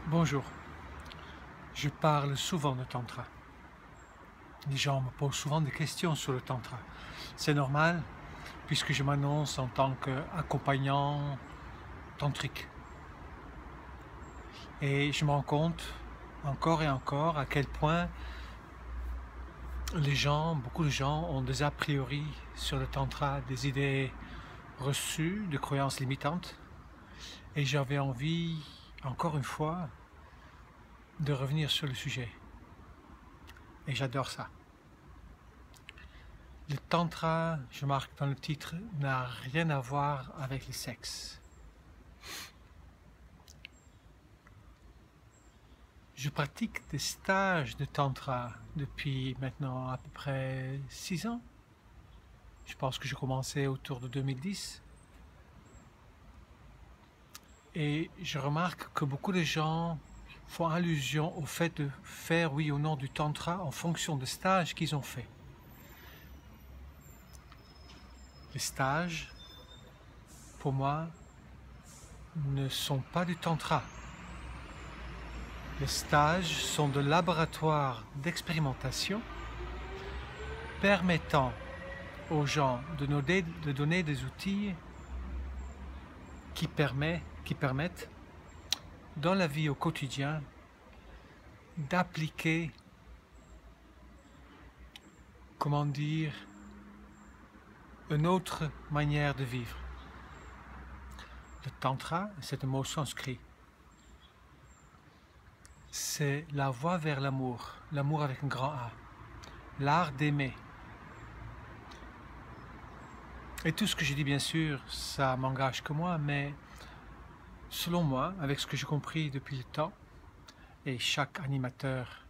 Bonjour, je parle souvent de tantra. Les gens me posent souvent des questions sur le tantra. C'est normal puisque je m'annonce en tant qu'accompagnant tantrique. Et je me rends compte encore et encore à quel point beaucoup de gens ont des a priori sur le tantra, des idées reçues, de croyances limitantes. Et j'avais envie, encore une fois, de revenir sur le sujet. Et j'adore ça. Le tantra, je marque dans le titre, n'a rien à voir avec le sexe. Je pratique des stages de tantra depuis maintenant à peu près 6 ans. Je pense que j'ai commencé autour de 2010. Et je remarque que beaucoup de gens font allusion au fait de faire oui ou non du tantra en fonction des stages qu'ils ont faits. Les stages, pour moi, ne sont pas du tantra. Les stages sont de laboratoires d'expérimentation permettant aux gens de donner des outils qui permettent dans la vie au quotidien d'appliquer, comment dire, une autre manière de vivre. Le tantra, c'est un mot sanskrit. C'est la voie vers l'amour, l'amour avec un grand A, l'art d'aimer. Et tout ce que je dis, bien sûr, ça m'engage que moi, mais selon moi, avec ce que j'ai compris depuis le temps, et chaque animateur,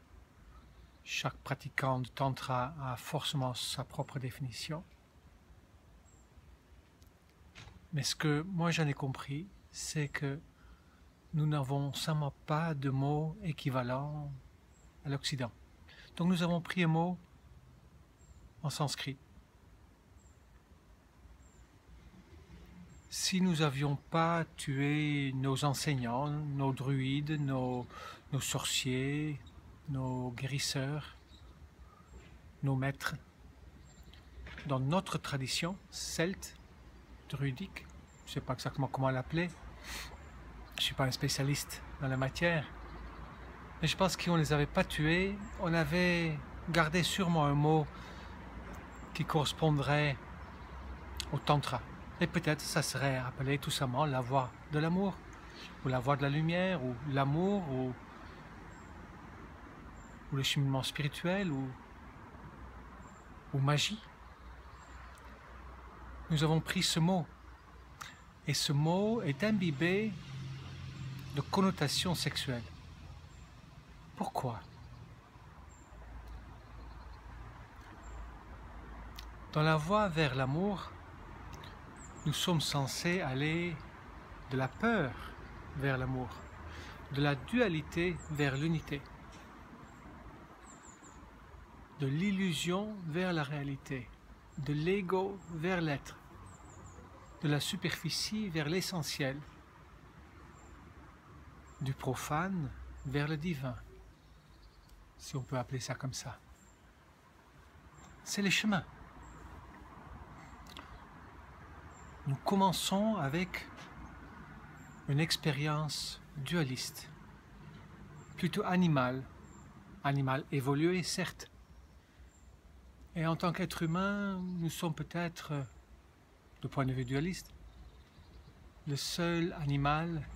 chaque pratiquant de tantra a forcément sa propre définition. Mais ce que moi j'en ai compris, c'est que nous n'avons simplement pas de mots équivalents à l'Occident. Donc nous avons pris un mot en sanskrit. Si nous n'avions pas tué nos enseignants, nos druides, nos sorciers, nos guérisseurs, nos maîtres, dans notre tradition celte, druidique, je ne sais pas exactement comment l'appeler, je ne suis pas un spécialiste dans la matière, mais je pense qu'on ne les avait pas tués, on avait gardé sûrement un mot qui correspondrait au tantra. Et peut-être ça serait appelé tout simplement la voie de l'amour, ou la voie de la lumière, ou l'amour, ou le cheminement spirituel, ou magie. Nous avons pris ce mot, et ce mot est imbibé de connotations sexuelles. Pourquoi? Dans la voie vers l'amour, nous sommes censés aller de la peur vers l'amour, de la dualité vers l'unité, de l'illusion vers la réalité, de l'ego vers l'être, de la superficie vers l'essentiel, du profane vers le divin, si on peut appeler ça comme ça. C'est les chemins. Nous commençons avec une expérience dualiste, plutôt animale évolué certes. Et en tant qu'être humain, nous sommes peut-être, de point de vue dualiste, le seul animal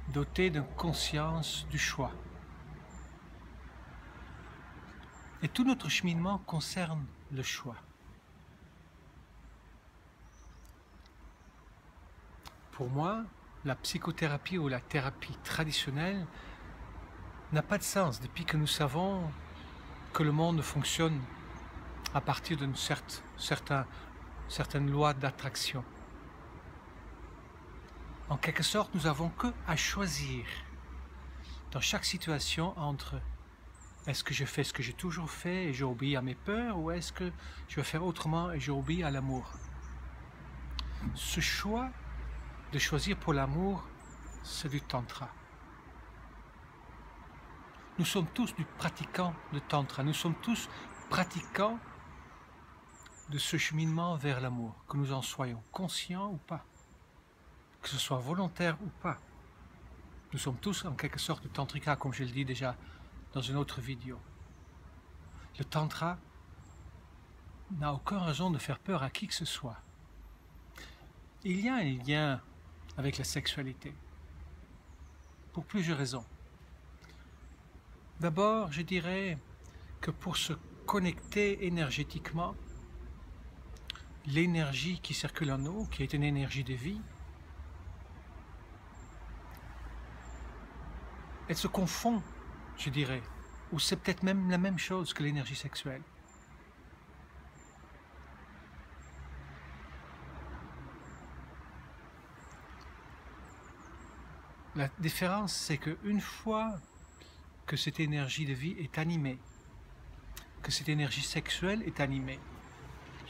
doté d'une conscience du choix. Et tout notre cheminement concerne le choix. Pour moi, la psychothérapie ou la thérapie traditionnelle n'a pas de sens depuis que nous savons que le monde fonctionne à partir d'une certaine loi d'attraction. En quelque sorte, nous n'avons que à choisir dans chaque situation entre est-ce que je fais ce que j'ai toujours fait et j'obéis à mes peurs, ou est-ce que je vais faire autrement et j'obéis à l'amour. Ce choix de choisir pour l'amour, c'est du tantra. Nous sommes tous des pratiquants de Tantra. Nous sommes tous pratiquants de ce cheminement vers l'amour, que nous en soyons conscients ou pas, que ce soit volontaire ou pas. Nous sommes tous en quelque sorte de tantrika, comme je le dis déjà dans une autre vidéo. Le tantra n'a aucune raison de faire peur à qui que ce soit. Il y a un lien avec la sexualité, pour plusieurs raisons. D'abord, je dirais que pour se connecter énergétiquement, l'énergie qui circule en nous, qui est une énergie de vie, elle se confond, je dirais, ou c'est peut-être même la même chose que l'énergie sexuelle. La différence, c'est qu'une fois que cette énergie de vie est animée, que cette énergie sexuelle est animée,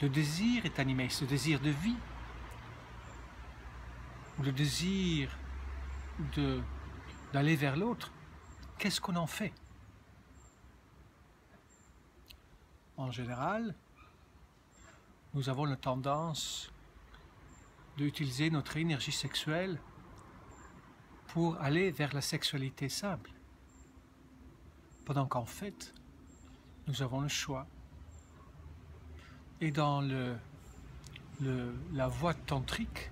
le désir est animé, ce désir de vie, le désir d'aller vers l'autre, qu'est-ce qu'on en fait? En général, nous avons la tendance d'utiliser notre énergie sexuelle pour aller vers la sexualité simple. Pendant qu'en fait, nous avons le choix. Et dans la voie tantrique,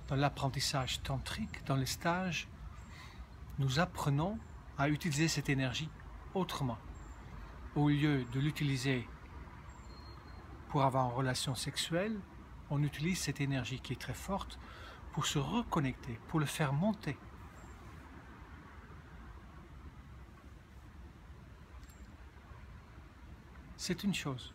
dans l'apprentissage tantrique, dans les stages, nous apprenons à utiliser cette énergie autrement. Au lieu de l'utiliser pour avoir une relation sexuelle, on utilise cette énergie qui est très forte pour se reconnecter, pour le faire monter. C'est une chose.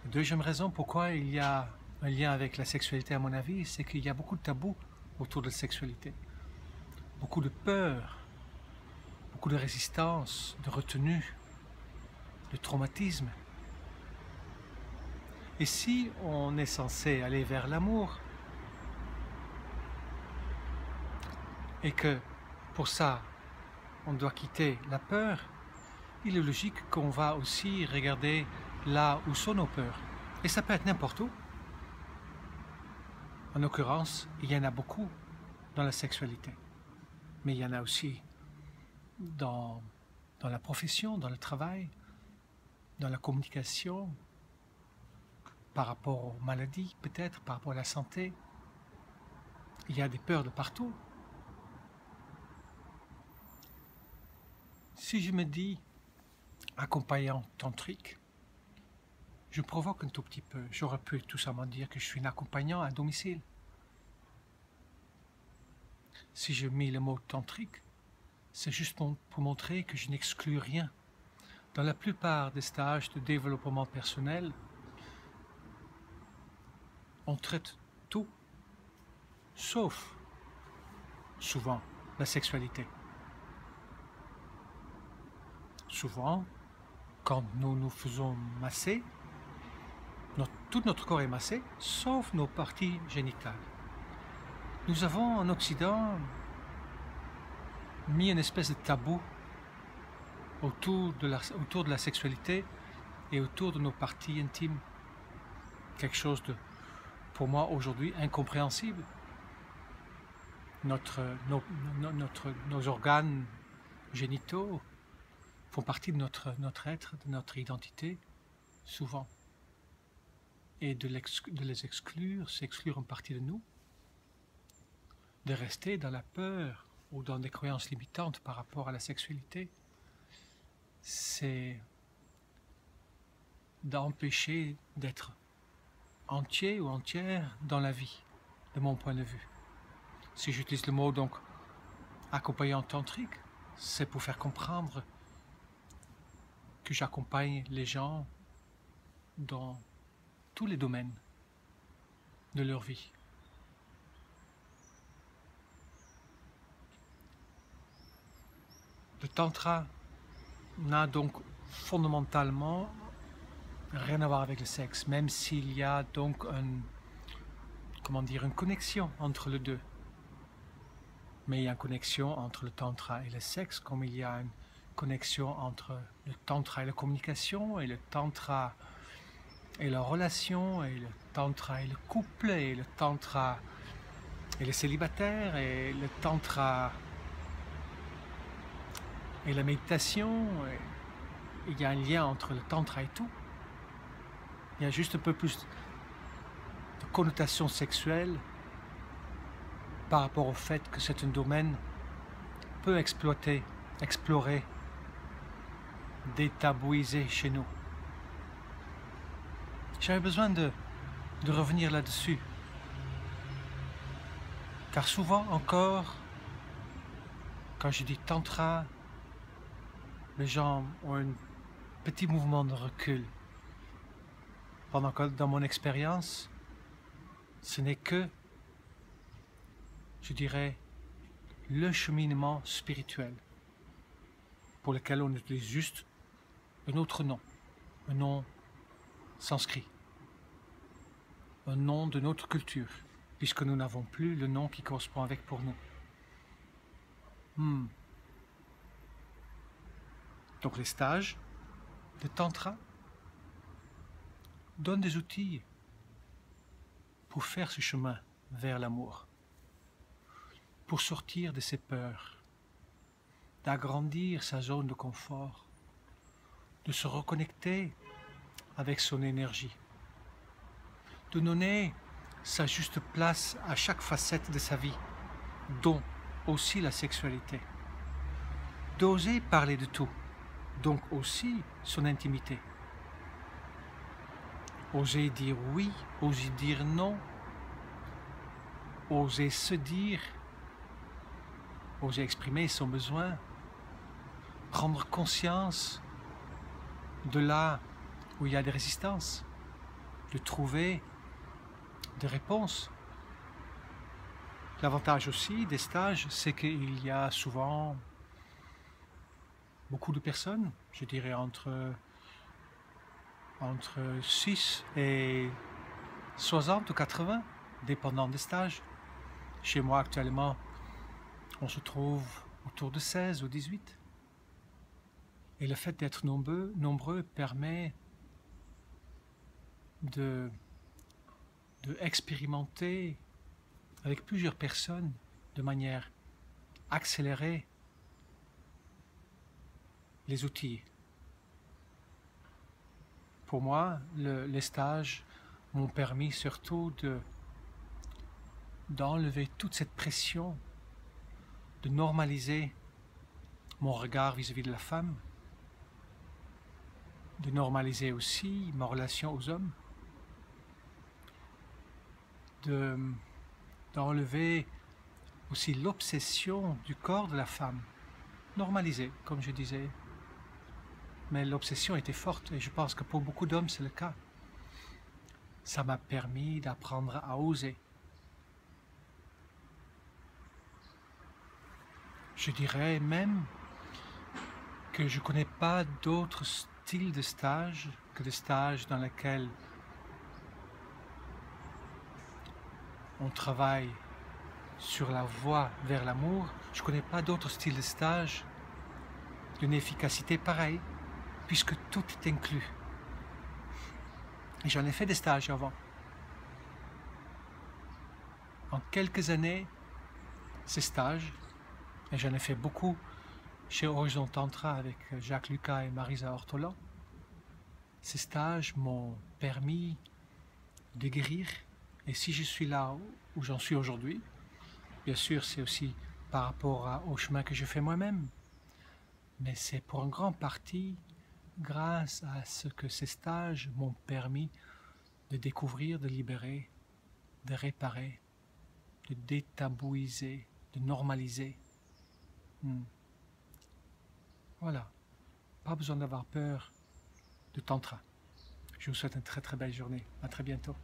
La deuxième raison pourquoi il y a un lien avec la sexualité, à mon avis, c'est qu'il y a beaucoup de tabous autour de la sexualité. Beaucoup de peur, beaucoup de résistance, de retenue, de traumatisme. Et si on est censé aller vers l'amour, et que pour ça, on doit quitter la peur, il est logique qu'on va aussi regarder là où sont nos peurs. Et ça peut être n'importe où. En l'occurrence, il y en a beaucoup dans la sexualité. Mais il y en a aussi dans la profession, dans le travail, dans la communication, par rapport aux maladies peut-être, par rapport à la santé. Il y a des peurs de partout. Si je me dis accompagnant tantrique, je provoque un tout petit peu. J'aurais pu tout simplement dire que je suis un accompagnant à domicile. Si je mets le mot tantrique, c'est juste pour montrer que je n'exclus rien. Dans la plupart des stages de développement personnel, on traite tout, sauf, souvent, la sexualité. Souvent, quand nous nous faisons masser, tout notre corps est massé, sauf nos parties génitales. Nous avons en Occident mis une espèce de tabou autour de la sexualité et autour de nos parties intimes. Quelque chose de, pour moi, aujourd'hui, incompréhensible. Nos organes génitaux font partie de notre être, de notre identité, souvent. Et de les exclure, c'est exclure une partie de nous, de rester dans la peur ou dans des croyances limitantes par rapport à la sexualité, c'est d'empêcher d'être entier ou entière dans la vie, de mon point de vue. Si j'utilise le mot donc accompagnant tantrique, c'est pour faire comprendre que j'accompagne les gens dans tous les domaines de leur vie. Le tantra n'a donc fondamentalement rien à voir avec le sexe, même s'il y a donc une connexion entre les deux. Mais il y a une connexion entre le tantra et le sexe, comme il y a une connexion entre le tantra et la communication, et le tantra et la relation, et le tantra et le couple, et le tantra et le célibataire, et le tantra et la méditation. Et il y a un lien entre le tantra et tout. Il y a juste un peu plus de connotation sexuelle par rapport au fait que c'est un domaine peu exploré, détabouisé chez nous. J'avais besoin de revenir là-dessus. Car souvent encore, quand je dis tantra, les gens ont un petit mouvement de recul. Pendant que dans mon expérience, ce n'est que, je dirais, le cheminement spirituel pour lequel on utilise juste un autre nom, un nom sanskrit, un nom de notre culture, puisque nous n'avons plus le nom qui correspond avec pour nous. Donc les stages de tantra donnent des outils pour faire ce chemin vers l'amour, pour sortir de ses peurs, d'agrandir sa zone de confort, de se reconnecter avec son énergie, de donner sa juste place à chaque facette de sa vie, dont aussi la sexualité, d'oser parler de tout, donc aussi son intimité, oser dire oui, oser dire non, oser se dire, oser exprimer son besoin, prendre conscience de là où il y a des résistances, de trouver des réponses. L'avantage aussi des stages, c'est qu'il y a souvent beaucoup de personnes, je dirais entre 6 et 60 ou 80, dépendant des stages. Chez moi actuellement, on se trouve autour de 16 ou 18. Et le fait d'être nombreux permet de expérimenter avec plusieurs personnes de manière accélérée les outils. Pour moi, les stages m'ont permis surtout d'enlever toute cette pression, de normaliser mon regard vis-à-vis de la femme, de normaliser aussi ma relation aux hommes, d'enlever aussi l'obsession du corps de la femme, normaliser, comme je disais. Mais l'obsession était forte et je pense que pour beaucoup d'hommes c'est le cas. Ça m'a permis d'apprendre à oser. Je dirais même que je ne connais pas d'autres styles de stage que des stages dans lesquels on travaille sur la voie vers l'amour. Je ne connais pas d'autres styles de stage d'une efficacité pareille, puisque tout est inclus. Et j'en ai fait des stages avant. En quelques années, ces stages, et j'en ai fait beaucoup chez Horizon Tantra avec Jacques Lucas et Marisa Ortolan, ces stages m'ont permis de guérir. Et si je suis là où j'en suis aujourd'hui, bien sûr c'est aussi par rapport au chemin que je fais moi-même, mais c'est pour une grande partie grâce à ce que ces stages m'ont permis de découvrir, de libérer, de réparer, de détabouiser, de normaliser. Voilà, pas besoin d'avoir peur de tantra. Je vous souhaite une très très belle journée. À très bientôt.